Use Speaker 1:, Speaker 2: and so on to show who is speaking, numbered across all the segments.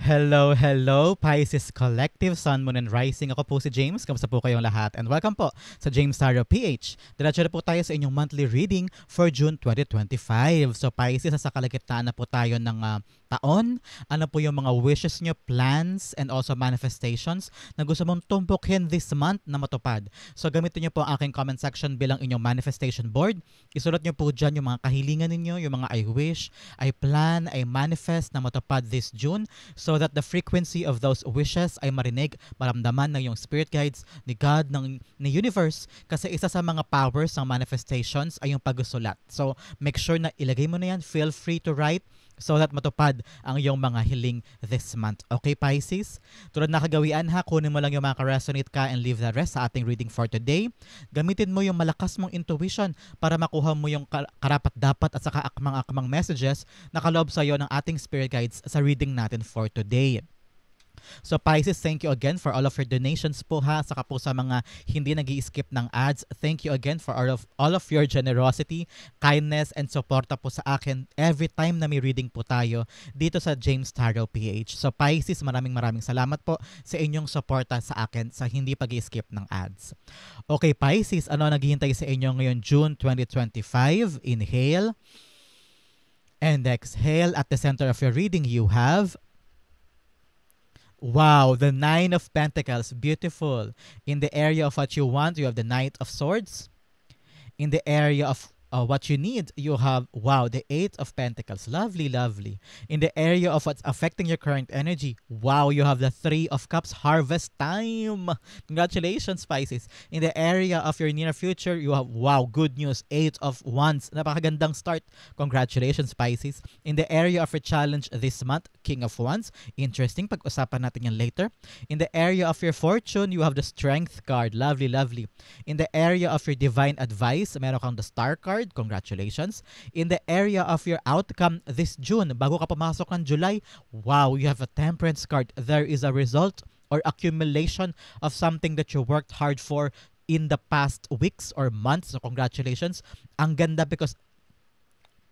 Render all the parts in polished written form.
Speaker 1: Hello, hello, Pisces Collective, Sun, Moon, and Rising. Ako po si James. Kamusta po kayong lahat? And welcome po sa James Tarot PH. Diretso na po tayo sa inyong monthly reading for June 2025. So Pisces, sa kalagitnaan na po tayo ng taon. Ano po yung mga wishes nyo, plans, and also manifestations na gusto mong tumpukin this month na matupad. So gamitin nyo po ang aking comment section bilang inyong manifestation board. Isulat nyo po dyan yung mga kahilingan ninyo, yung mga I wish, I plan, I manifest na matupad this June, so that the frequency of those wishes ay marinig, maramdaman ng yung spirit guides, ni God, ni universe, kasi isa sa mga powers ng manifestations ay yung pagsusulat. So, make sure na ilagay mo na yan, feel free to write, so that matupad ang iyong mga hiling this month. Okay, Pisces? Tulad na kagawian ha, kunin mo lang yung mga ka-resonate ka and leave the rest sa ating reading for today. Gamitin mo yung malakas mong intuition para makuha mo yung karapat-dapat at saka akmang-akmang messages na kaloob sa iyo ng ating spirit guides sa reading natin for today. So Pisces, thank you again for all of your donations po ha, saka po sa mga hindi nag-i-skip ng ads. Thank you again for all of your generosity, kindness, and suporta po sa akin every time na may reading po tayo dito sa James Tarot PH. So Pisces, maraming salamat po sa inyong suporta sa akin sa hindi pag-i-skip ng ads. Okay Pisces, ano naghihintay sa inyo ngayon June 2025? Inhale and exhale. At the center of your reading you have, wow, the Nine of Pentacles, beautiful. In the area of what you want, you have the Knight of Swords. In the area of what you need, you have, wow, the Eight of Pentacles. Lovely, lovely. In the area of what's affecting your current energy, wow, you have the Three of Cups, harvest time. Congratulations, Pisces. In the area of your near future, you have, wow, good news, Eight of Wands. Napakagandang start. Congratulations, Pisces. In the area of your challenge this month, King of Wands. Interesting, pag-usapan natin yan later. In the area of your fortune, you have the Strength card. Lovely, lovely. In the area of your divine advice, meron kang the Star card. Congratulations. In the area of your outcome this June, bago ka pumasok ng July, wow, you have a Temperance card. There is a result or accumulation of something that you worked hard for in the past weeks or months. So congratulations. Ang ganda because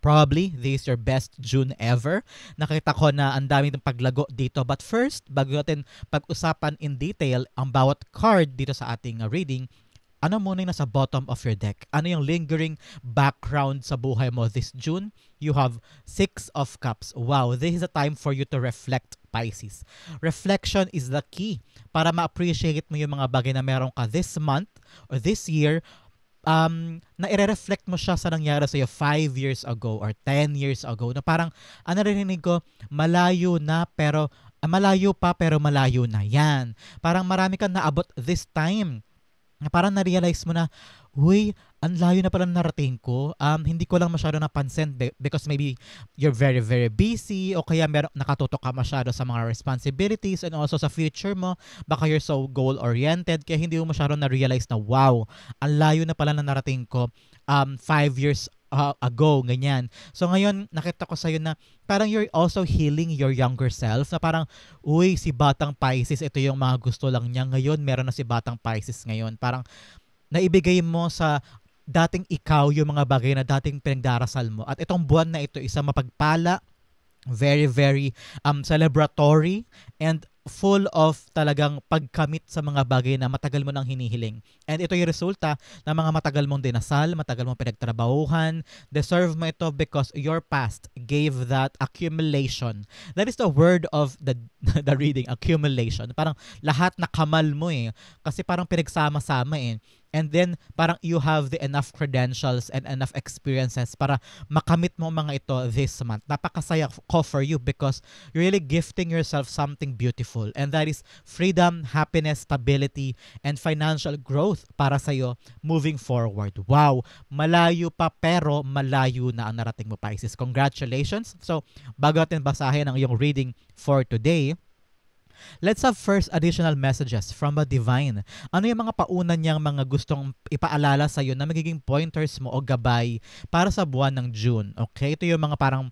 Speaker 1: probably this is your best June ever. Nakita ko na ang dami ng paglago dito. But first, bago natin pag-usapan in detail ang bawat card dito sa ating reading, ano muna yung nasa bottom of your deck? Ano yung lingering background sa buhay mo this June? You have Six of Cups. Wow, this is a time for you to reflect, Pisces. Reflection is the key para ma-appreciate mo yung mga bagay na meron ka this month or this year, na i-reflect mo siya sa nangyari sa'yo 5 years ago or 10 years ago. Na parang, narinig ko, malayo pa pero malayo na yan. Parang marami kang naabot this time. Parang na-realize mo na, uy, ang layo na pala narating ko. Hindi ko lang masyado napansin because maybe you're very, very busy o kaya nakatutok ka masyado sa mga responsibilities and also sa future mo. Baka you're so goal-oriented kaya hindi mo masyado na-realize na, wow, ang layo na pala na narating ko 5 years ago, ganyan. So ngayon, nakita ko sa'yo na parang you're also healing your younger self na parang, uy, si Batang Pisces, ito yung mga gusto lang niya. Ngayon, meron na si Batang Pisces ngayon. Parang naibigay mo sa dating ikaw yung mga bagay na dating pinagdarasal mo. At itong buwan na ito, isang mapagpala, very, very celebratory and full of talagang pagkamit sa mga bagay na matagal mo nang hinihiling. And ito yung resulta ng mga matagal mong dinasal, matagal mong pinagtrabahuhan. Deserve mo ito because your past gave that accumulation. That is the word of the reading, accumulation. Parang lahat nakamal mo eh. Kasi parang pinagsama-sama eh. And then, parang you have the enough credentials and enough experiences para makamit mo mga ito this month. Napakasaya ko for you because you're really gifting yourself something beautiful. And that is freedom, happiness, stability, and financial growth para sa'yo moving forward. Wow! Malayo pa pero malayo na ang narating mo, Pisces. Congratulations! So, bago natin basahin ang iyong reading for today, let's have first additional messages from the divine. Ano yung mga pauna niyang mga gustong ipaalala sa iyo na magiging pointers mo o gabay para sa buwan ng June? Okay? Ito yung mga parang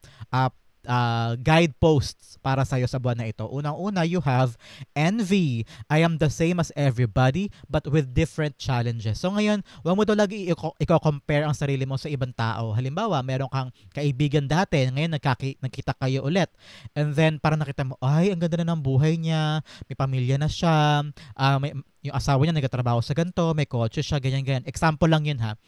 Speaker 1: guideposts para sa'yo sa buwan na ito. Unang-una, you have envy. I am the same as everybody but with different challenges. So ngayon, huwag mo daw lagi i-compare ang sarili mo sa ibang tao. Halimbawa, meron kang kaibigan dati, ngayon nagkita kayo ulit. And then, parang nakita mo, ay, ang ganda na ng buhay niya, may pamilya na siya, yung asawa niya nagtatrabaho sa ganito, may kotse siya, ganyan-ganyan. Example lang yun ha.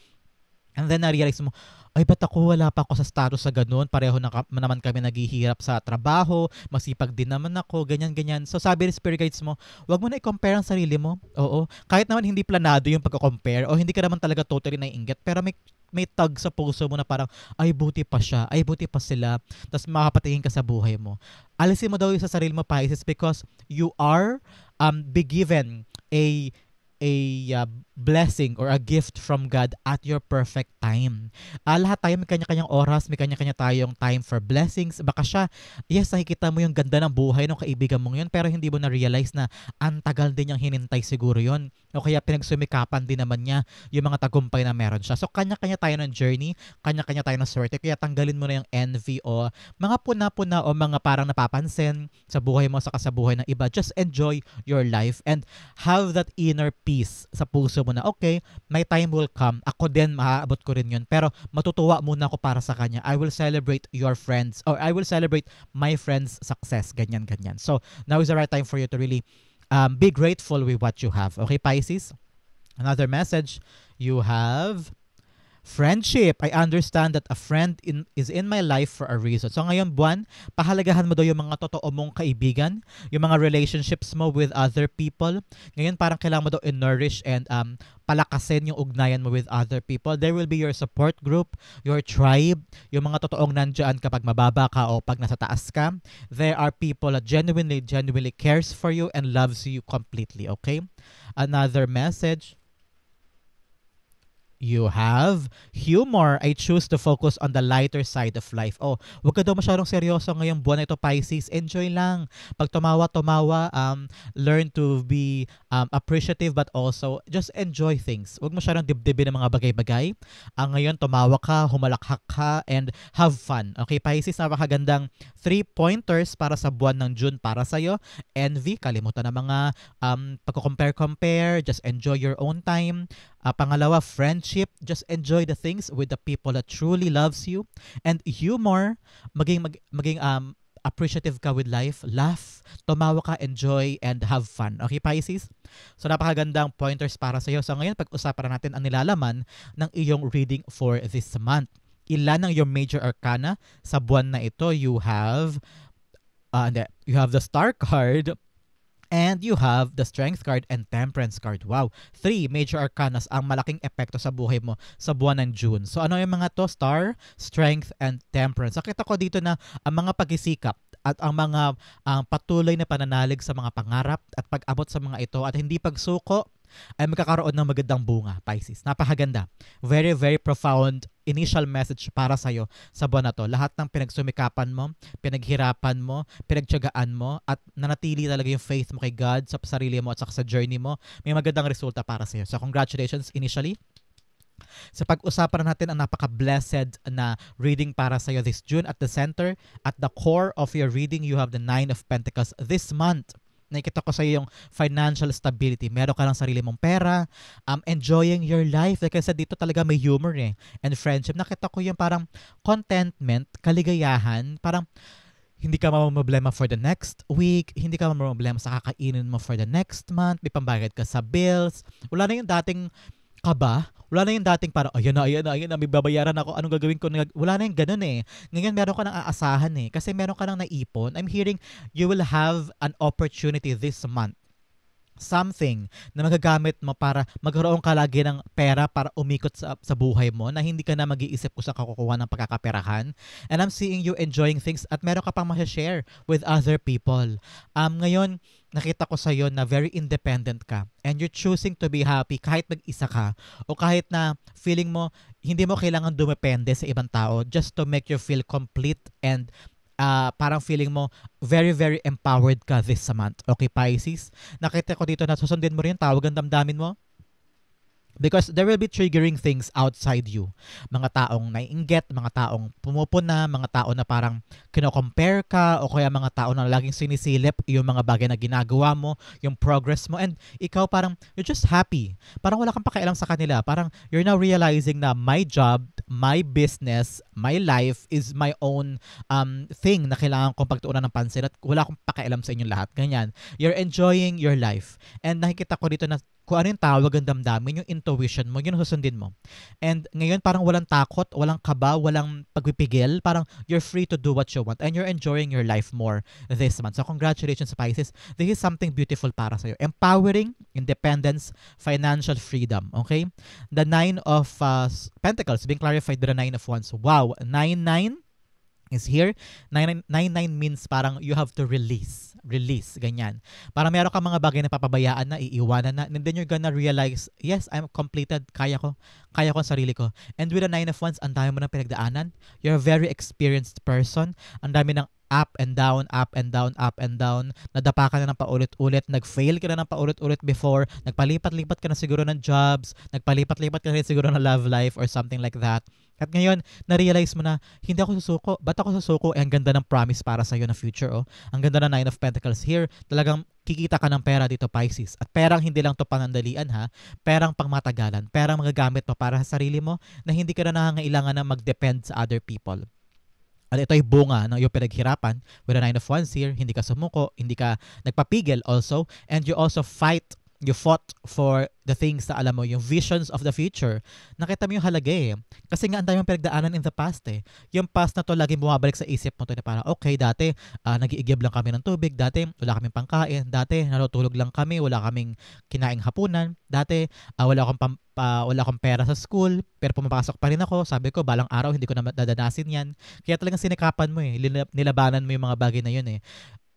Speaker 1: And then na-realize mo, ay ba't ako wala pa ako sa status sa ganun? Pareho naman kami naghihirap sa trabaho, masipag din naman ako, ganyan-ganyan. So sabi ni Spirit Guides mo, wag mo na i-compare ang sarili mo. Oo. Kahit naman hindi planado yung pagka-compare o hindi ka naman talaga totally naiinggit, pero may tag sa puso mo na parang, ay buti pa siya, ay buti pa sila. Tapos makapatingin ka sa buhay mo. Alisin mo daw yung sa sarili mo, Pisces, because you are be given a blessing or a gift from God at your perfect time. Lahat tayo may kanya-kanyang oras, may kanya-kanya tayong time for blessings. Baka siya, yes, nakikita mo yung ganda ng buhay ng kaibigan mong yun, pero hindi mo na-realize na ang tagal din niyang hinintay siguro yun. O kaya pinagsumikapan din naman niya yung mga tagumpay na meron siya. So kanya-kanya tayo ng journey, kanya-kanya tayo ng swerte, kaya tanggalin mo na yung envy o mga puna-puna o mga parang napapansin sa buhay mo saka sa buhay ng iba. Just enjoy your life and have that inner peace sa puso mo na, okay, my time will come. Ako din, maaabot ko rin yun. Pero matutuwa muna ako para sa kanya. I will celebrate your friends or I will celebrate my friends' success. Ganyan-ganyan. So, now is the right time for you to really be grateful with what you have. Okay, Pisces? Another message, you have friendship. I understand that a friend is in my life for a reason. So ngayon, buwan, pahalagahan mo daw yung mga totoo mong kaibigan, yung mga relationships mo with other people. Ngayon, parang kailangan mo daw i-nourish and palakasin yung ugnayan mo with other people. There will be your support group, your tribe, yung mga totoong nandyan kapag mababa ka o pag nasa taas ka. There are people that genuinely cares for you and loves you completely, okay? Another message, you have humor. I choose to focus on the lighter side of life. Oh, wag ka daw masyadong seryoso ngayong buwan na ito, Pisces. Enjoy lang. Pag tumawa, learn to be appreciative but also just enjoy things. Wag masyadong dibdibin ng mga bagay-bagay. Ngayon, tumawa ka, humalakhak ka, and have fun. Okay, Pisces, napakagandang 3 pointers para sa buwan ng June para sa'yo. Envy, kalimutan na mga pagko-compare. Just enjoy your own time. Pangalawa, friendship. Just enjoy the things with the people that truly loves you. And humor, maging appreciative ka with life. Laugh, tumawa ka, enjoy, and have fun. Okay, Pisces? So, napakagandang pointers para sa iyo. So, ngayon, pag-usapan natin ang nilalaman ng iyong reading for this month. Ilan ang your major arcana sa buwan na ito? You have the Star card, and you have the Strength card and Temperance card. Wow. 3 major arcanas ang malaking epekto sa buhay mo sa buwan ng June. So ano yung mga to? Star, Strength, and Temperance. Nakita ko dito na ang mga pagsisikap at ang mga patuloy na pananalig sa mga pangarap at pag-abot sa mga ito at hindi pagsuko ay magkakaroon ng magandang bunga, Pisces. Napakaganda. Very, very profound initial message para sa'yo sa buwan na to. Lahat ng pinagsumikapan mo, pinaghirapan mo, pinagtiyagaan mo, at nanatili talaga yung faith mo kay God sa sarili mo at sa journey mo, may magandang resulta para sa'yo. So congratulations initially. Sa pag-usapan natin ang napaka-blessed na reading para sa'yo this June. At the center, at the core of your reading, you have the 9 of Pentacles this month. Nakikita ko sa iyo yung financial stability. Meron ka ng sarili mong pera, enjoying your life. Like I said, dito talaga may humor eh. And friendship. Nakita ko yung parang contentment, kaligayahan, parang hindi ka mamamblema for the next week, hindi ka mamamblema sa kakainin mo for the next month, may pambayad ka sa bills. Wala na yung dating kaba. Wala na yung dating parang, ayan na, may babayaran ako, anong gagawin ko? Wala na yung ganun eh. Ngayon, meron ka nang aasahan eh. Kasi meron ka nang naipon. I'm hearing you will have an opportunity this month. Something na magagamit mo para magkaroon ka lagi ng pera para umikot sa buhay mo na hindi ka na mag-iisip kung saan ka kukuha ng pagkakaperahan. And I'm seeing you enjoying things at meron ka pang ma-share with other people. Ngayon, nakita ko sa iyo na very independent ka and you're choosing to be happy kahit mag-isa ka o kahit na feeling mo hindi mo kailangan dumepende sa ibang tao just to make you feel complete and parang feeling mo very, very empowered ka this month. Okay, Pisces? Nakita ko dito na susundin mo rin tawag ang damdamin mo. Because there will be triggering things outside you. Mga taong naiinggit, mga taong pumupuna, mga tao na parang kino-compare ka, o kaya mga tao na laging sinisilip yung mga bagay na ginagawa mo, yung progress mo, and ikaw parang you're just happy. Parang wala kang pakialam sa kanila. Parang you're now realizing na my job, my business, my life is my own thing na kailangan kong pagtuunan ng pansin at wala akong pakialam sa inyong lahat. Ganyan. You're enjoying your life. And nakikita ko dito na kung ano yung tawag ang damdamin, yung intuition mo, yun ang susundin mo. And ngayon parang walang takot, walang kaba, walang pagpipigil. Parang you're free to do what you want and you're enjoying your life more this month. So congratulations, Pisces. This is something beautiful para sa'yo. Empowering, independence, financial freedom. Okay? The Nine of Pentacles being clarified with the Nine of Wands. Wow! 9-9 is here. 9-9 means parang you have to release, ganyan. Parang meron ka mga bagay na papabayaan na, iiwanan na, and then you're gonna realize, yes, I'm completed, kaya ko ang sarili ko. And with the 9 of Wands, ang dami mo ng pinagdaanan. You're a very experienced person. Ang dami ng up and down, up and down, up and down. Nadapa ka na ng paulit-ulit, nag-fail ka na ng paulit-ulit before, nagpalipat-lipat ka na siguro ng jobs, nagpalipat-lipat ka na siguro ng love life or something like that. At ngayon, na-realize mo na, hindi ako susuko. Ba't ako susuko? Eh, ang ganda ng promise para sa'yo na future, oh. Ang ganda ng Nine of Pentacles here. Talagang kikita ka ng pera dito, Pisces. At perang hindi lang to panandalian, ha. Perang pangmatagalan. Perang magagamit mo para sa sarili mo na hindi ka na nangangailangan na mag-depend sa other people. At ito ay bunga ng iyong pinaghirapan with the Nine of Wands here. Hindi ka sumuko, hindi ka nagpapigil also, and you also you fought for the things na alam mo, yung visions of the future. Nakita mo yung halaga eh. Kasi nga ang dami mong pinagdaanan in the past eh. Yung past na to laging bumabalik sa isip mo to na parang, okay, dati nag-iigib lang kami ng tubig, dati wala kaming pangkain, dati natutulog lang kami, wala kaming kinaing hapunan, dati wala akong pera sa school, pero pumapasok pa rin ako. Sabi ko, balang araw hindi ko na dadanasin yan. Kaya talagang sinikapan mo eh. Nilabanan mo yung mga bagay na yun eh.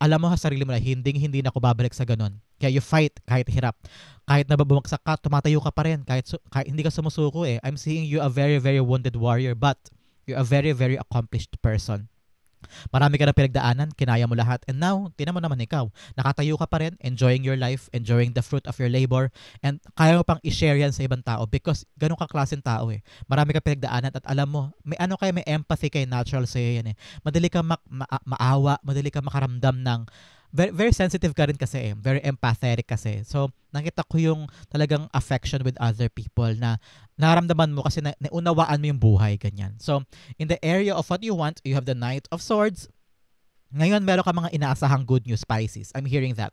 Speaker 1: Alam mo sa sarili mo na hindi na ako babalik sa ganun. Kaya you fight kahit hirap. Kahit nababumagsak ka, tumatayo ka pa rin. Kahit hindi ka sumusuko eh. I'm seeing you a very, very wounded warrior, but you're a very, very accomplished person. Marami ka na pinagdaanan, kinaya mo lahat, and now, tinan mo naman ikaw, nakatayo ka pa rin, enjoying your life, enjoying the fruit of your labor, and kaya mo pang i-share yan sa ibang tao because ganun ka klaseng tao eh. Marami ka pinagdaanan at alam mo, may empathy kay natural sa'yo yan eh. Madali ka maawa, madali ka makaramdam ng very, very sensitive ka rin kasi eh. Very empathetic kasi. So, nakita ko yung talagang affection with other people na naramdaman mo kasi naunawaan mo yung buhay, ganyan. So, in the area of what you want, you have the Knight of Swords. Ngayon, meron ka mga inaasahang good news, Pisces. I'm hearing that.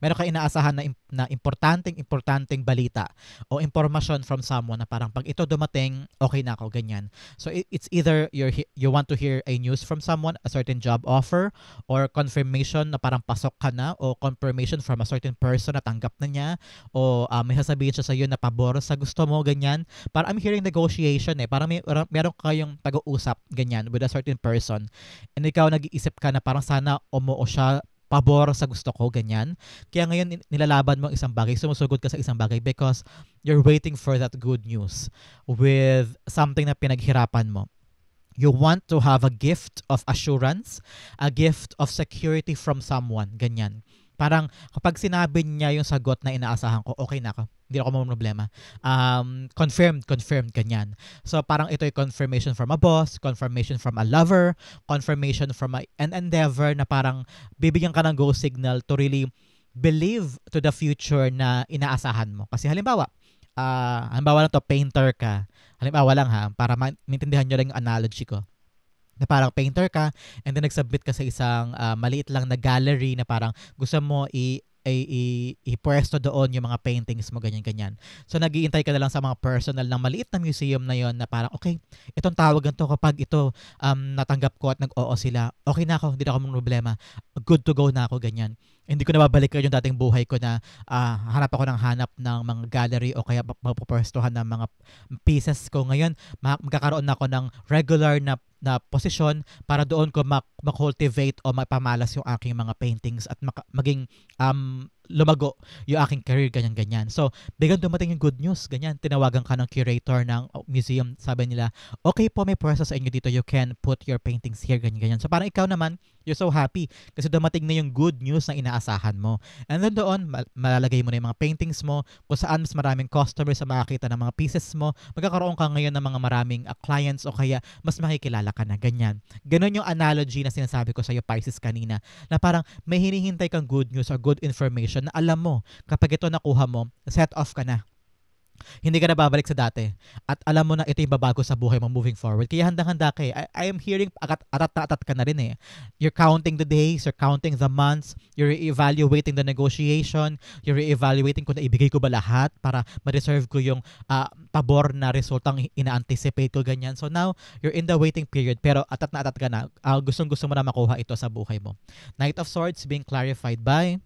Speaker 1: Meron ka inaasahan na importanteng balita o impormasyon from someone na parang pag ito dumating, okay na ako, ganyan. So it's either you want to hear a news from someone, a certain job offer, or confirmation na parang pasok ka na, o confirmation from a certain person na tanggap na niya, o may sasabihin siya sa iyo na pabor sa gusto mo, ganyan. Parang I'm hearing negotiation eh. Parang meron kayong pag-uusap, ganyan, with a certain person. And ikaw nag-iisip ka na parang sana umuo siya pabor sa gusto ko, ganyan. Kaya ngayon, nilalaban mo ang isang bagay, sumusugod ka sa isang bagay because you're waiting for that good news with something na pinaghirapan mo. You want to have a gift of assurance, a gift of security from someone, ganyan. Parang kapag sinabi niya yung sagot na inaasahan ko, okay na ako. Hindi ako problema. Confirmed, ganyan. So parang ito ay confirmation from a boss, confirmation from a lover, confirmation from an endeavor na parang bibigyan ka ng go signal to really believe to the future na inaasahan mo. Kasi halimbawa lang to, painter ka. Halimbawa lang ha, para maintindihan nyo lang yung analogy ko. Na parang painter ka and then nag-submit ka sa isang maliit lang na gallery na parang gusto mo i-pwesto doon yung mga paintings mo, ganyan. So, nag-iintay ka na lang sa mga personal ng maliit na museum na yon na parang, okay, itong tawagan to kapag ito natanggap ko at nag-oo sila, okay na ako, hindi na ako mong problema. Good to go na ako, ganyan. Hindi ko na babalik yung dating buhay ko na hanap ako ng mga gallery o kaya mapupwestuhan ng mga pieces ko. Ngayon, magkakaroon na ako ng regular na posisyon para doon ko ma-cultivate o mapamalas yung aking mga paintings at maging lumago yung aking career, ganyan-ganyan. So, biglang dumating yung good news, ganyan. Tinawagan ka ng curator ng museum. Sabi nila, okay po, may pwesto sa inyo dito. You can put your paintings here, ganyan-ganyan. So, parang ikaw naman, you're so happy kasi dumating na yung good news na inaasahan mo. And then doon, malalagay mo na yung mga paintings mo kung saan mas maraming customers sa makakita ng mga pieces mo. Magkakaroon ka ngayon ng mga maraming clients o kaya mas makikilala ka na, ganyan. Ganon yung analogy na sinasabi ko sa iyo, Pisces, kanina, na parang may hinihintay kang good news or good information na alam mo, kapag ito nakuha mo, set off ka na. Hindi ka na babalik sa dati. At alam mo na ito yung babago sa buhay mo moving forward. Kaya handang-handa ka eh. I am hearing atat ka na rin eh. You're counting the days, you're counting the months, you're evaluating the negotiation, you're evaluating kung naibigay ko ba lahat para ma-reserve ko yung pabor na resultang ina-anticipate ko, ganyan. So now, you're in the waiting period pero atat ka na. Gustong-gusto mo na makuha ito sa buhay mo. Knight of Swords being clarified by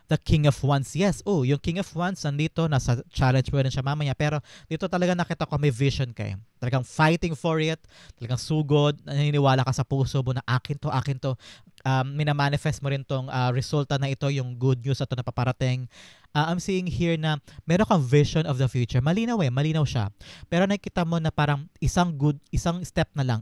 Speaker 1: the King of Wands. Yes, yung King of Wands nandito, nasa challenge mo rin siya mamaya, pero dito talaga nakita ko may vision kayo. Talagang fighting for it, talagang sugod, naniniwala ka sa puso mo na akin to. Minamanifest mo rin tong resulta na ito, yung good news na ito na paparating. I'm seeing here na meron kang vision of the future. Malinaw siya. Pero nakita mo na parang isang step na lang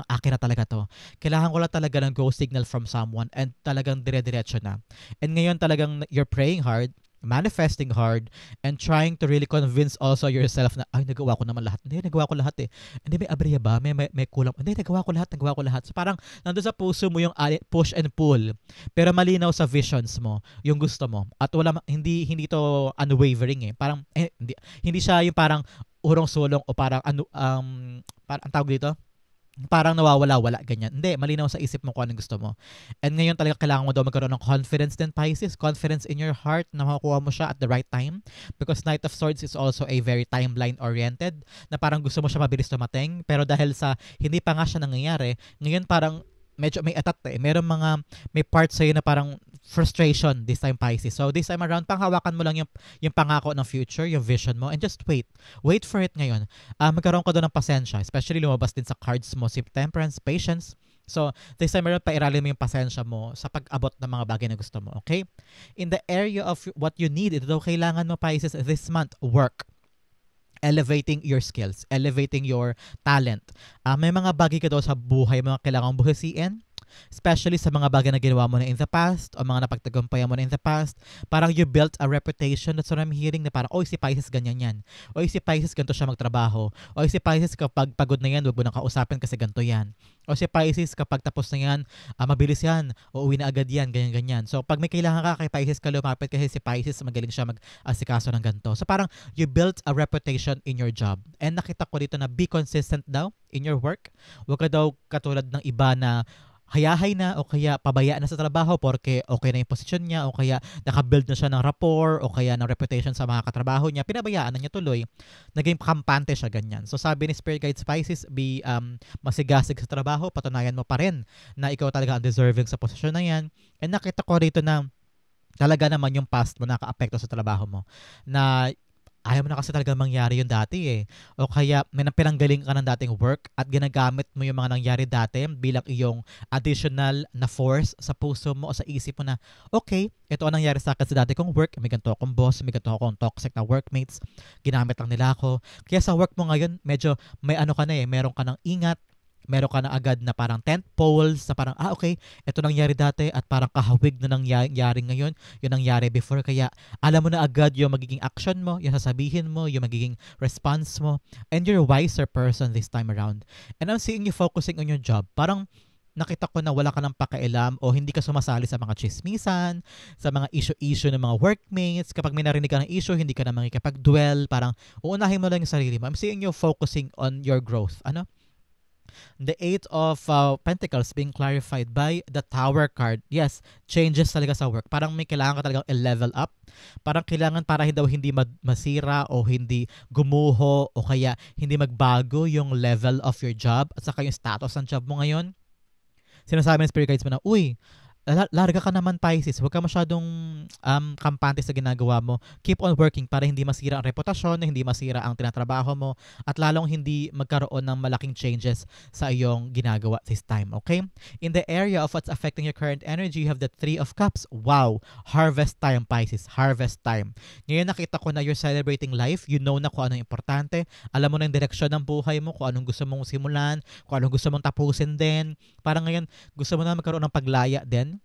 Speaker 1: akin na talaga to. Kailangan ko lang talaga ng go signal from someone and talagang dire-diretso na. And ngayon talagang you're praying hard, manifesting hard, and trying to really convince also yourself na, ay, nagawa ko naman lahat. Hindi, nagawa ko lahat eh. Hindi, may aberya ba? May kulang. Hindi, nagawa ko lahat. So parang nandun sa puso mo yung push and pull. Pero malinaw sa visions mo, yung gusto mo. At hindi to unwavering eh. Parang, hindi siya yung parang urong-sulong o parang, parang ang tawag dito? Parang nawawala-wala, ganyan. Hindi, malinaw sa isip mo kung anong gusto mo. And ngayon talaga kailangan mo daw magkaroon ng confidence din, Pisces. Confidence in your heart na makukuha mo siya at the right time. Because Knight of Swords is also a very timeline-oriented na parang gusto mo siya mabilis dumating. Pero dahil sa hindi pa nga siya nangyayari, ngayon parang medyo may atat eh. May parts sa'yo na parang frustration this time, Pisces. So this time around, panghawakan mo lang yung pangako ng future, yung vision mo, and just wait. Wait for it ngayon. Magkaroon ka doon ng pasensya, especially lumabas din sa cards mo, si Temperance, Patience. So this time around, pairalin mo yung pasensya mo sa pag-abot ng mga bagay na gusto mo, okay? In the area of what you need, ito daw kailangan mo, Pisces, this month, work. Elevating your skills, elevating your talent. May mga bagay ka daw sa buhay mo kailangan buhisiin, especially sa mga bagay na ginawa mo na in the past o mga napagtagumpayan mo na in the past. Parang you built a reputation. That's what I'm hearing, na parang, si Pisces ganyan yan. Si Pisces ganito siya magtrabaho. Si Pisces kapag pagod na yan, wag mo nang kausapin kasi ganito yan. Si Pisces kapag tapos na yan, mabilis yan, uuwi na agad yan, ganyan-ganyan. So pag may kailangan ka kay Pisces ka, lumapit kasi si Pisces magaling siya mag-asikaso ng ganito. So parang you built a reputation in your job. And nakita ko dito na be consistent daw in your work. Huwag ka daw katulad ng iba na hayahay na o kaya pabaya na sa trabaho porque okay na yung posisyon niya o kaya nakabuild na siya ng rapport o kaya ng reputation sa mga katrabaho niya, pinabayaan na niya tuloy. Naging kampante siya, ganyan. So sabi ni Spirit Guides, Pisces, be masigasig sa trabaho, patunayan mo pa rin na ikaw talaga ang deserving sa posisyon na yan. And nakita ko rito na talaga naman yung past mo naka-apekto sa trabaho mo, na ayaw mo na kasi talaga mangyari yung dati eh. O kaya may pinanggaling ka ng dating work at ginagamit mo yung mga nangyari dati bilang iyong additional na force sa puso mo o sa isip mo na, okay, ito ang nangyari sa akin sa dati kong work. May ganito akong boss, may ganito akong toxic na workmates. Ginamit lang nila ako. Kaya sa work mo ngayon, medyo may ano ka na eh, meron ka ng ingat, meron ka na agad na parang tent poles na parang, okay, ito nangyari dati at parang kahawig na nangyari ngayon, yun nangyari before. Kaya alam mo na agad yung magiging action mo, yung sasabihin mo, yung magiging response mo. And you're a wiser person this time around. And I'm seeing you focusing on your job. Parang nakita ko na wala ka ng pakialam o hindi ka sumasali sa mga chismisan, sa mga issue ng mga workmates. Kapag may narinig ka ng issue, hindi ka na makikipag-dwell. Parang uunahin mo lang yung sarili mo. I'm seeing you focusing on your growth. The Eight of Pentacles being clarified by the Tower card. Yes, changes talaga sa work. Parang may kailangan ka talagang i-level up. Parang kailangan para hindi masira o hindi gumuho o kaya hindi magbago yung level of your job at saka yung status ng job mo ngayon. Sinasabi ng Spirit Guides mo na, larga ka naman Pisces. Huwag ka masyadong kampante sa ginagawa mo. Keep on working para hindi masira ang reputasyon, hindi masira ang tinatrabaho mo, at lalong hindi magkaroon ng malaking changes sa iyong ginagawa this time. Okay? In the area of what's affecting your current energy, you have the Three of Cups. Wow! Harvest time, Pisces. Harvest time. Ngayon nakita ko na you're celebrating life. You know na kung ano importante. Alam mo na yung direksyon ng buhay mo, kung anong gusto mong simulan, kung anong gusto mong tapusin din. Parang ngayon, gusto mo na magkaroon ng paglaya din.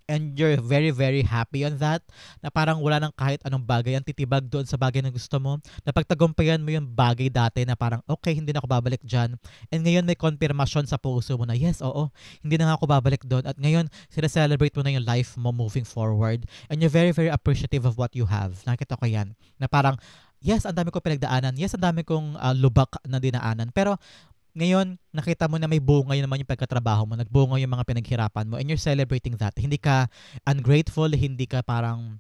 Speaker 1: And you're very, very happy on that. Na parang wala nang kahit anong bagay ang titibag doon sa bagay na gusto mo. Napagtagumpayan mo yung bagay dati na parang, okay, hindi na ako babalik dyan. And ngayon may confirmation sa puso mo na, yes, oo, hindi na nga ako babalik doon. At ngayon, celebrate mo na yung life mo moving forward. And you're very, very appreciative of what you have. Nakita ko yan. Na parang, yes, ang dami kong pinagdaanan. Yes, ang dami kong lubak na dinaanan. Pero, ngayon, nakita mo na may bunga yun naman yung pagkatrabaho mo. Nagbunga yung mga pinaghirapan mo and you're celebrating that. Hindi ka ungrateful, hindi ka parang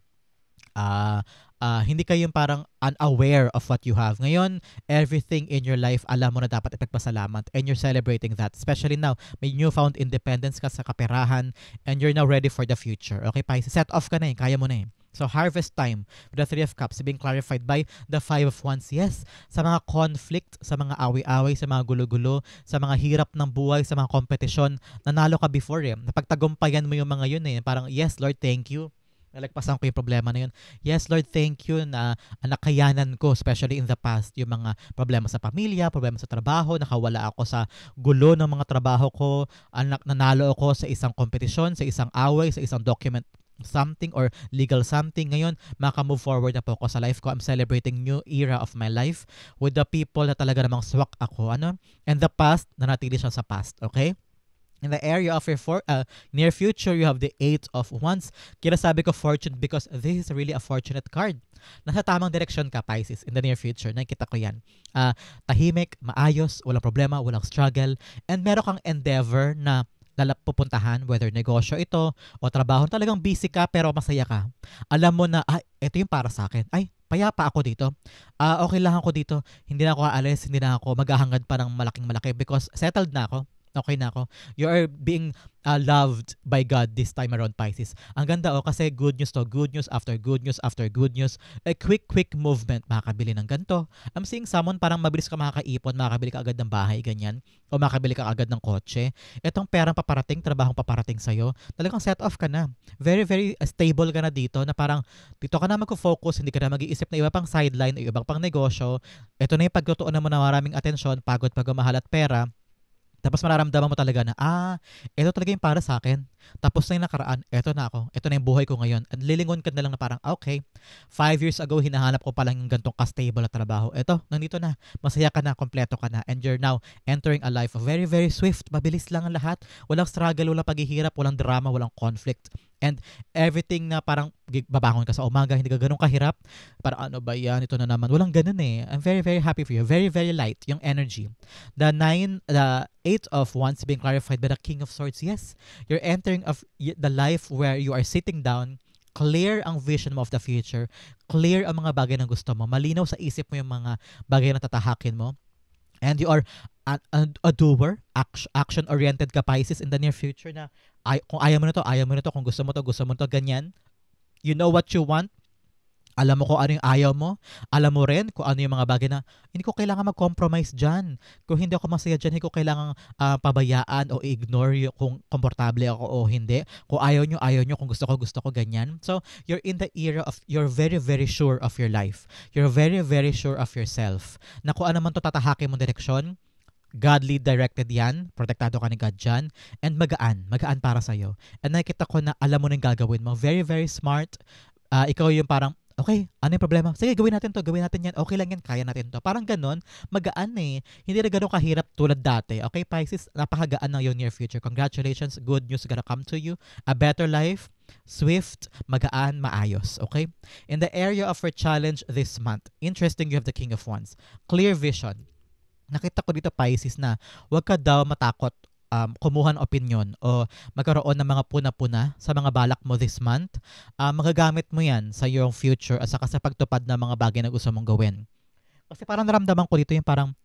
Speaker 1: hindi ka yung parang unaware of what you have. Ngayon, everything in your life, alam mo na dapat ipagpasalamat and you're celebrating that. Especially now, may newfound independence ka sa kaperahan and you're now ready for the future. Okay, Pisces? Set off ka na eh. Kaya mo na eh. So, harvest time with the Three of Cups being clarified by the Five of Wands. Yes, sa mga conflict, sa mga away-away, sa mga gulo-gulo, sa mga hirap ng buhay, sa mga kompetisyon, nanalo ka before eh. Napagtagumpayan mo yung mga yun eh. Parang, yes, Lord, thank you. Nalagpasan ko yung problema na yun. Yes, Lord, thank you na nakayanan ko, especially in the past, yung mga problema sa pamilya, problema sa trabaho, nakawala ako sa gulo ng mga trabaho ko, nanalo ako sa isang kompetisyon, sa isang away, sa isang document something or legal something. Ngayon, maka-move forward na po ako sa life ko. I'm celebrating new era of my life with the people na talaga namang swak ako. And the past, nanatili siya sa past. Okay? In the area of your near future, you have the Eight of Wands. Kaya sabi ko fortune because this is really a fortunate card. Nasa tamang direksyon ka, Pisces, in the near future. Nakikita ko yan. Tahimik, maayos, walang problema, walang struggle, and meron kang endeavor na pupuntahan, whether negosyo ito o trabaho, talagang busy ka pero masaya ka. Alam mo na, ito yung para sa akin. Ay, payapa ako dito. Okay lang ako dito. Hindi na ako aalis, hindi na ako maghahangad pa ng malaking-malaki because settled na ako. Okay na ako. You are being loved by God this time around, Pisces. Ang ganda kasi good news to. Good news after good news after good news. A quick movement. Makakabili ng ganito. I'm seeing someone parang mabilis ka makakaipon, makakabili ka agad ng bahay, ganyan. O makakabili ka agad ng kotse. Itong perang paparating, trabahong paparating sa'yo, talagang set off ka na. Very, very stable ka na dito na parang dito ka na mag-focus, hindi ka na mag-iisip na iba pang sideline, iba pang negosyo. Ito na yung pagtutuon mo na maraming atensyon, pagod, pagmamahal at pera. Tapos mararamdaman mo talaga na, ito talaga yung para sa akin. Tapos na yung nakaraan, ito na ako. Ito na yung buhay ko ngayon. At lilingon ka na lang na parang, okay, 5 years ago, hinahanap ko palang yung gantong ka-stable na trabaho. Ito, nandito na. Masaya ka na, kompleto ka na. And you're now entering a life of very, very swift. Mabilis lang ang lahat. Walang struggle, walang paghihirap, walang drama, walang conflict. And everything na parang babangon ka sa umaga, hindi ka ganun kahirap. Parang ano ba yan? Ito na naman. Walang ganun eh. I'm very, very happy for you. Very, very light yung energy. The Eight of Wands being clarified by the King of Swords. Yes, you're entering of the life where you are sitting down, clear ang vision mo of the future, clear ang mga bagay na gusto mo, malinaw sa isip mo yung mga bagay na tatahakin mo, and you are a doer, action-oriented ka, Pisces, in the near future na kung ayaw mo na to, kung gusto mo to, ganyan. You know what you want. Alam mo kung ano yung ayaw mo. Alam mo rin kung ano yung mga bagay na hindi ko kailangan mag-compromise dyan. Kung hindi ako masaya dyan, hindi ko kailangan pabayaan o ignore kung komportable ako o hindi. Kung ayaw nyo. Kung gusto ko, ganyan. So, you're in the era of, you're very, very sure of your life. You're very, very sure of yourself. Na kung ano man to tatahakin mong direksyon, godly directed yan, protektado ka ni God dyan, and magaan para sa'yo. And nakikita ko na alam mo na yung gagawin mo. Very, very smart. Ikaw yung parang, okay, ano yung problema? Sige, gawin natin yan. Okay lang yan, kaya natin to. Parang ganon, magaan eh. Hindi na ganon kahirap tulad dati. Okay, Pisces, napakagaan ng your near future. Congratulations, good news gonna come to you. A better life, swift, magaan, maayos. Okay? In the area of your challenge this month, interesting, you have the King of Wands. Clear vision. Nakita ko dito, Pisces, na huwag ka daw matakot kumuha ng opinion o magkaroon ng mga puna-puna sa mga balak mo this month. Magagamit mo yan sa iyong future at saka sa pagtupad ng mga bagay na gusto mong gawin. Kasi parang naramdaman ko dito yung parang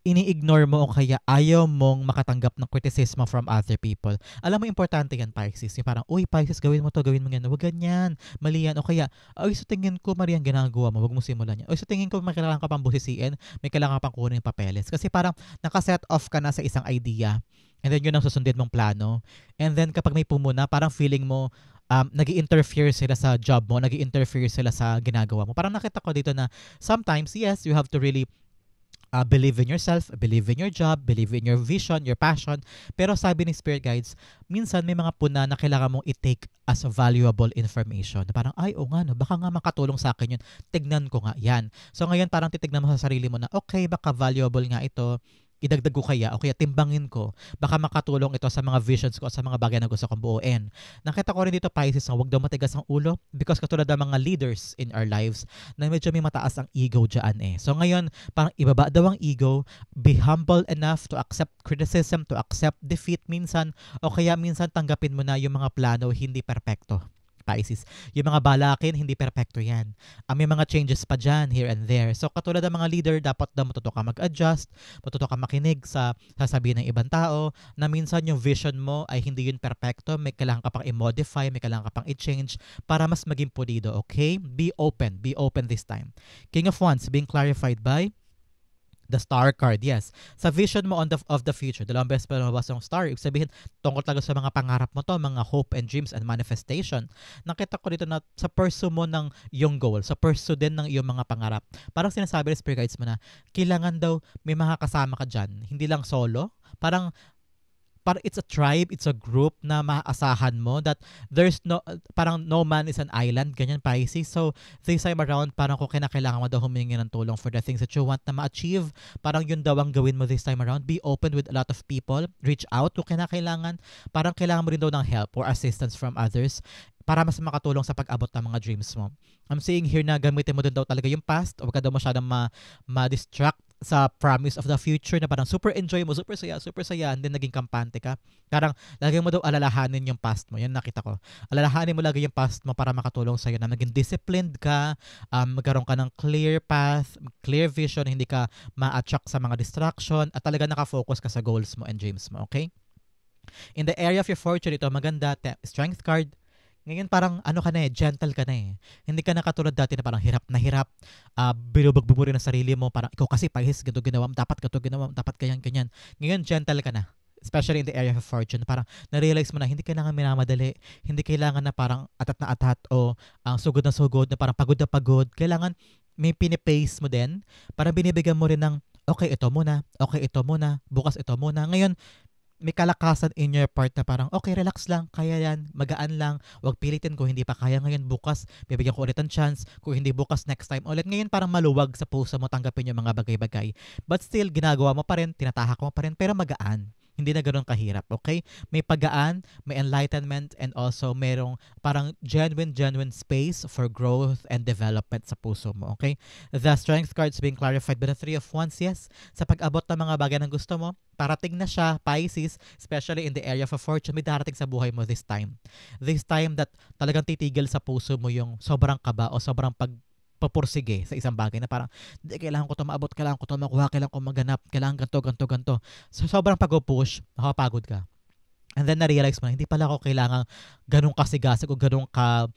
Speaker 1: ini-ignore mo o kaya ayaw mong makatanggap ng criticism from other people. Alam mo, importante yan, Pisces. Yung parang, uy, Pisces, gawin mo to, gawin mo yan. Huwag ganyan, mali yan. O kaya, ay, sa tingin ko, mali ang ginagawa mo, huwag mo simulan yan. O sa tingin ko, may kailangan ka pang busisiin, may kailangan ka pang kunin yung papeles. Kasi parang nakaset off ka na sa isang idea, and then yun ang susundin mong plano. And then kapag may pumuna, parang feeling mo, nag-i-interfere sila sa job mo, nag-i-interfere sila sa ginagawa mo. Parang nakita ko dito na sometimes, yes, you have to really believe in yourself, believe in your job, believe in your vision, your passion. Pero sabi ni Spirit Guides, minsan may mga puna na kailangan mong i-take as valuable information. Parang, ay, o nga, no, baka nga makatulong sa akin yun. Tignan ko nga yan. So ngayon parang titignan mo sa sarili mo na, okay, baka valuable nga ito, idagdag ko kaya o kaya timbangin ko, baka makatulong ito sa mga visions ko, sa mga bagay na gusto kong buuin. Nakita ko rin dito, Pisces, na huwag daw matigas ang ulo because katulad ng mga leaders in our lives na medyo may mataas ang ego dyan eh. So ngayon, parang ibaba daw ang ego, be humble enough to accept criticism, to accept defeat minsan, o kaya minsan tanggapin mo na yung mga plano hindi perpekto. Pisces. Yung mga balakin, hindi perpekto yan. May mga changes pa dyan, here and there. So, katulad ng mga leader, dapat daw matuto ka mag-adjust, matuto ka makinig sa sasabihin ng ibang tao, na minsan yung vision mo ay hindi yun perpekto, may kailangan ka pang i-modify, may kailangan ka pang i-change para mas maging pulido, okay? Be open this time. King of Wands, being clarified by the star card, yes. Sa vision mo of the future, dalawang beses pa lumabas yung star. Ibig sabihin, tungkol talaga sa mga pangarap mo to, mga hope and dreams and manifestation. Nakita ko dito na sa pursue mo ng yung goal, sa pursue din ng iyong mga pangarap. Parang sinasabi ng Spirit Guides mo na, kailangan daw may mga kasama ka dyan. Hindi lang solo. Parang it's a tribe, it's a group na maaasahan mo that there's no, parang no man is an island, ganyan, Pisces. So, this time around, parang kung kinakailangan mo daw humingi ng tulong for the things that you want na ma-achieve, parang yun daw ang gawin mo this time around. Be open with a lot of people, reach out kung kinakailangan, parang kailangan mo rin daw ng help or assistance from others para mas makatulong sa pag-abot ng mga dreams mo. I'm saying here na gamitin mo din daw talaga yung past, huwag ka daw masyadong ma-distract sa promise of the future na parang super enjoy mo, super saya, and then naging kampante ka. Parang lagi mo daw alalahanin yung past mo. Yan nakita ko. Alalahanin mo lagi yung past mo para makatulong sa'yo na maging disciplined ka, magkaroon ka ng clear path, clear vision, hindi ka ma-attract sa mga distraction, at talaga nakafocus ka sa goals mo and dreams mo, okay? In the area of your fortune, ito maganda, strength card. Ngayon parang ano ka na gentle ka na eh. Hindi ka na katulad dati na parang hirap na hirap, binubugbog mo rin ang sarili mo, parang ikaw kasi Pisces, ganito ginawa mo, dapat ganito ginawa mo, dapat ganyan. Ngayon gentle ka na. Especially in the area of fortune, parang na-realize mo na hindi kailangan minamadali, hindi kailangan na parang atat na atat o sugod na parang pagod na pagod. Kailangan may pinipace mo din, parang binibigyan mo rin ng okay ito muna, bukas ito muna. Ngayon, may kalakasan in your part na parang, okay, relax lang, kaya yan, magaan lang, wag pilitin kung hindi pa kaya ngayon, bukas, bibigyan ko ulit ng chance, kung hindi bukas, next time ulit. Ngayon parang maluwag sa puso mo tanggapin yung mga bagay-bagay. But still, ginagawa mo pa rin, tinatahak mo pa rin, pero magaan. Hindi na ganoon kahirap, okay? May pagaan, may enlightenment, and also merong parang genuine space for growth and development sa puso mo, okay? The strength cards being clarified by the Three of Wands, yes. Sa pag-abot ng mga bagay ng gusto mo, parating na siya, Pisces, especially in the area of a fortune, may darating sa buhay mo this time. This time that talagang titigil sa puso mo yung sobrang kaba o sobrang papursige sa isang bagay na parang, hindi, kailangan ko ito maabot, kailangan ko ito makuha, kailangan ko maganap, kailangan ganito. So, sobrang pag-push, nakapagod ka. And then, na-realize mo na, hindi pala ako kailangan ganun kasigasig o ganun ka,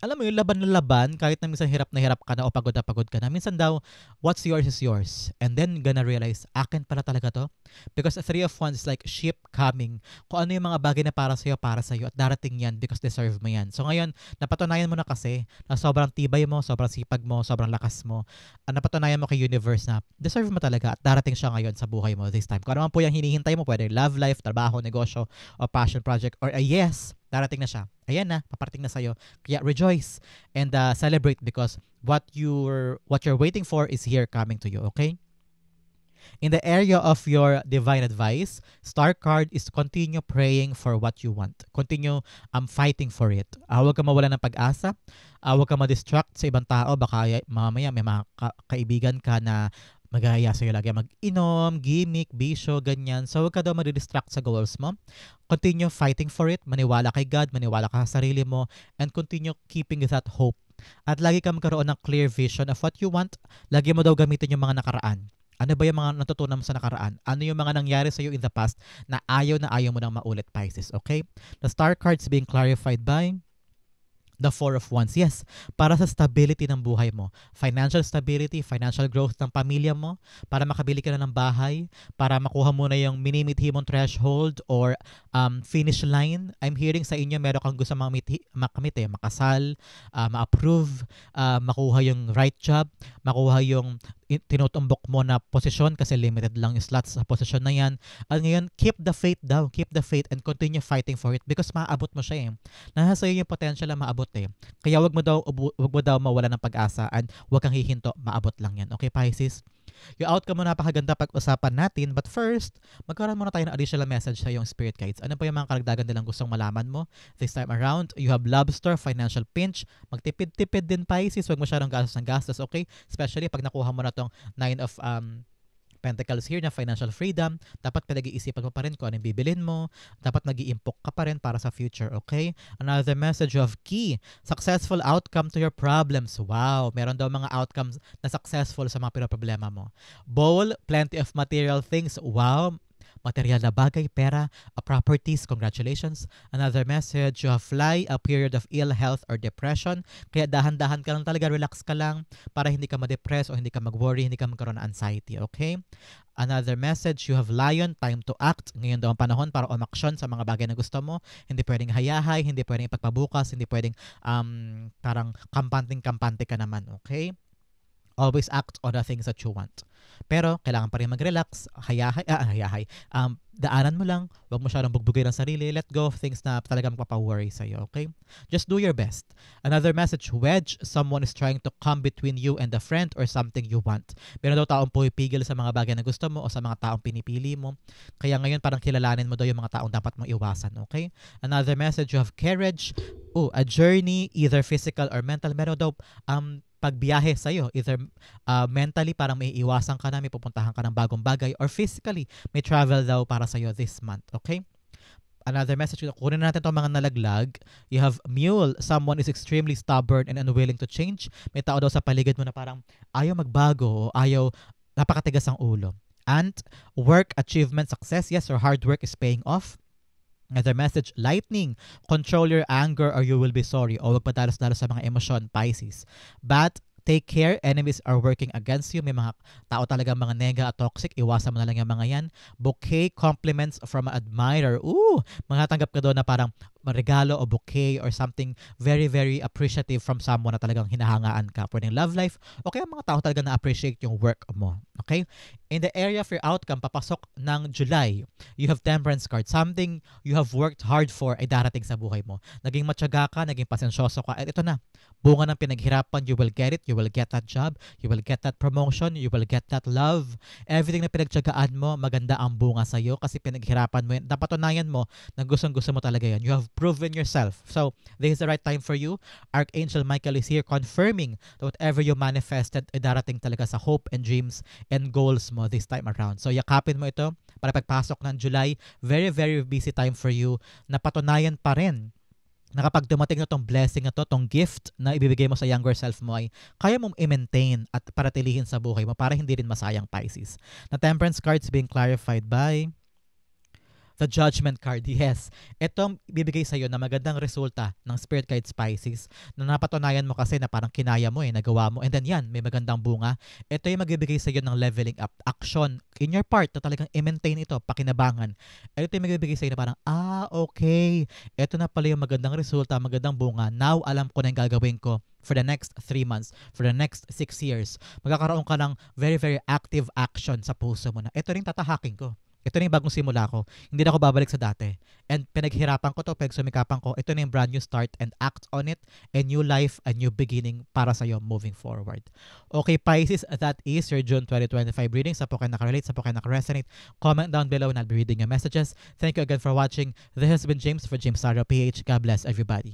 Speaker 1: alam mo yung laban na laban, kahit na minsan hirap na hirap ka na o pagod ka na. Minsan daw, what's yours is yours. And then, gonna realize, akin pala talaga to. Because the Three of Wands is like ship coming. Kung ano yung mga bagay na para sa'yo at darating yan because deserve mo yan. So ngayon, napatunayan mo na kasi na sobrang tibay mo, sobrang sipag mo, sobrang lakas mo. Napatunayan mo kay universe na deserve mo talaga at darating siya ngayon sa buhay mo this time. Kung ano man po yung hinihintay mo, pwede love life, trabaho, negosyo, o passion project, or a yes, darating na siya. Ayan na, paparating na sa'yo. Kaya rejoice and celebrate because what you're waiting for is here coming to you, okay? In the area of your divine advice, star card is continue praying for what you want. Continue fighting for it. Huwag ka mawala ng pag-asa. Huwag ka ma-distract sa ibang tao. Baka mamaya may mga kaibigan ka na magaya sa'yo lagi mag-inom, gimmick, bisyo, ganyan. So, huwag ka daw ma-distract sa goals mo. Continue fighting for it. Maniwala kay God, maniwala ka sa sarili mo, and continue keeping that hope. At lagi ka magkaroon ng clear vision of what you want. Lagi mo daw gamitin yung mga nakaraan. Ano ba yung mga natutunan mo sa nakaraan? Ano yung mga nangyari sa'yo in the past na ayaw mo nang maulit, Pisces, okay? The star cards being clarified by the Four of Wands. Yes, para sa stability ng buhay mo. Financial stability, financial growth ng pamilya mo, para makabili ka na ng bahay, para makuha mo na yung minimithi mong threshold or finish line. I'm hearing sa inyo meron kang gusto makamit makasal, ma-approve, makuha yung right job, makuha yung tinutumbok mo na posisyon kasi limited lang yung slots sa posisyon na yan. At ngayon, keep the faith down, keep the faith and continue fighting for it because maaabot mo siya nasa iyo yung potential na maabot Kaya wag mo daw mawala ng pag-asa and wag kang hihinto, maabot lang yan. Okay, Pisces? Yung outcome mo napakaganda pag-usapan natin, but first, magkaroon muna tayo ng additional message sa yung spirit guides. Ano pa yung mga karagdagan nilang gustong malaman mo? This time around, you have lobster, financial pinch, magtipid-tipid din, Pisces, wag masyadong gastos ng gastos, okay? Especially pag nakuha mo na tong 9 of Pentacles here na financial freedom, dapat pinag-iisipan mo pa rin kung ano yung bibilin mo, dapat nag-iimpok ka pa rin para sa future, okay? Another message of key, successful outcome to your problems. Wow, meron daw mga outcomes na successful sa mga pinoproblema mo. Bowl, plenty of material things. Wow, material na bagay, pera, properties, congratulations. Another message, you have fly, a period of ill health or depression. Kaya dahan-dahan ka lang talaga, relax ka lang para hindi ka ma-depress o hindi ka mag-worry, hindi ka magkaroon ng anxiety, okay? Another message, you have lion, time to act. Ngayon daw ang panahon para umaksyon sa mga bagay na gusto mo. Hindi pwedeng hayahay, hindi pwedeng ipagpabukas, hindi pwedeng parang kampante ka naman, okay? Always act on the things that you want. Pero, kailangan pa rin mag-relax, daanan mo lang, huwag mo siya bugbugay ng sarili, let go of things na talagang magpapa-worry sa'yo, okay? Just do your best. Another message, wedge, someone is trying to come between you and a friend or something you want. Meron daw taong pumipigil sa mga bagay na gusto mo o sa mga taong pinipili mo. Kaya ngayon, parang kilalanin mo daw yung mga taong dapat mong iwasan, okay? Another message, you have courage, a journey, either physical or mental. Meron daw pagbiyahe sa'yo. Either mentally, parang may iwasan ka na, may pupuntahan ka ng bagong bagay, or physically, may travel daw para sa'yo this month. Okay? Another message, kunin natin itong mga nalaglag. You have mule, someone is extremely stubborn and unwilling to change. May tao daw sa paligid mo na parang ayaw magbago o ayaw, napakatigas ang ulo. And work, achievement, success, yes, your hard work is paying off. Another message, lightning, control your anger or you will be sorry. O wag padalos-dalos sa mga emosyon, Pisces. But take care, enemies are working against you. May mga tao talaga mga nega at toxic. Iwasan mo na lang yung mga yan. Bouquet, compliments from an admirer. Makatanggap ka doon na parang regalo o bouquet or something very, very appreciative from someone na talagang hinahangaan ka. Pwedeng love life o kaya mga tao talaga na-appreciate yung work mo. Okay? In the area of your outcome, papasok ng July, you have temperance card. Something you have worked hard for ay darating sa buhay mo. Naging matyaga ka, naging pasensyoso ka, at ito na. Bunga ng pinaghirapan, you will get it, you will get that job, you will get that promotion, you will get that love. Everything na pinagtyagaan mo, maganda ang bunga sa'yo kasi pinaghirapan mo yan. Napatunayan mo na gustong-gusto mo talaga yan. You have proven yourself. So, this is the right time for you. Archangel Michael is here confirming that whatever you manifested ay darating talaga sa hope and dreams and goals mo this time around. So, yakapin mo ito para pagpasok ng July. Very, very busy time for you. Napatunayan pa rin na kapag dumating na tong blessing na to, tong gift na ibibigay mo sa younger self mo ay kaya mong i-maintain at paratilihin sa buhay mo para hindi rin masayang, Pisces. Na temperance cards being clarified by the Judgment card, yes. Itong bibigay sa'yo na magandang resulta ng Spirit Guide Pisces na napatunayan mo kasi na parang kinaya mo nagawa mo. And then yan, may magandang bunga. Ito yung magbibigay sa'yo ng leveling up. Action in your part na talagang i-maintain ito, pakinabangan. Ito yung magbibigay sa'yo na parang, okay. Ito na pala yung magandang resulta, magandang bunga. Now, alam ko na yung gagawin ko for the next 3 months, for the next 6 years. Magkakaroon ka ng very, very active action sa puso mo na ito rin tatahakin ko. Ito na yung bagong simula ko. Hindi na ako babalik sa dati. And pinaghirapan ko to, pinagsumikapan ko. Ito na yung brand new start and act on it. A new life, a new beginning para sa'yo moving forward. Okay, Pisces, that is your June 2025 reading. Sa po kayo nakarelate, sa po kayo nakaresonate, comment down below and I'll be reading your messages. Thank you again for watching. This has been James for James Saro PH. God bless everybody.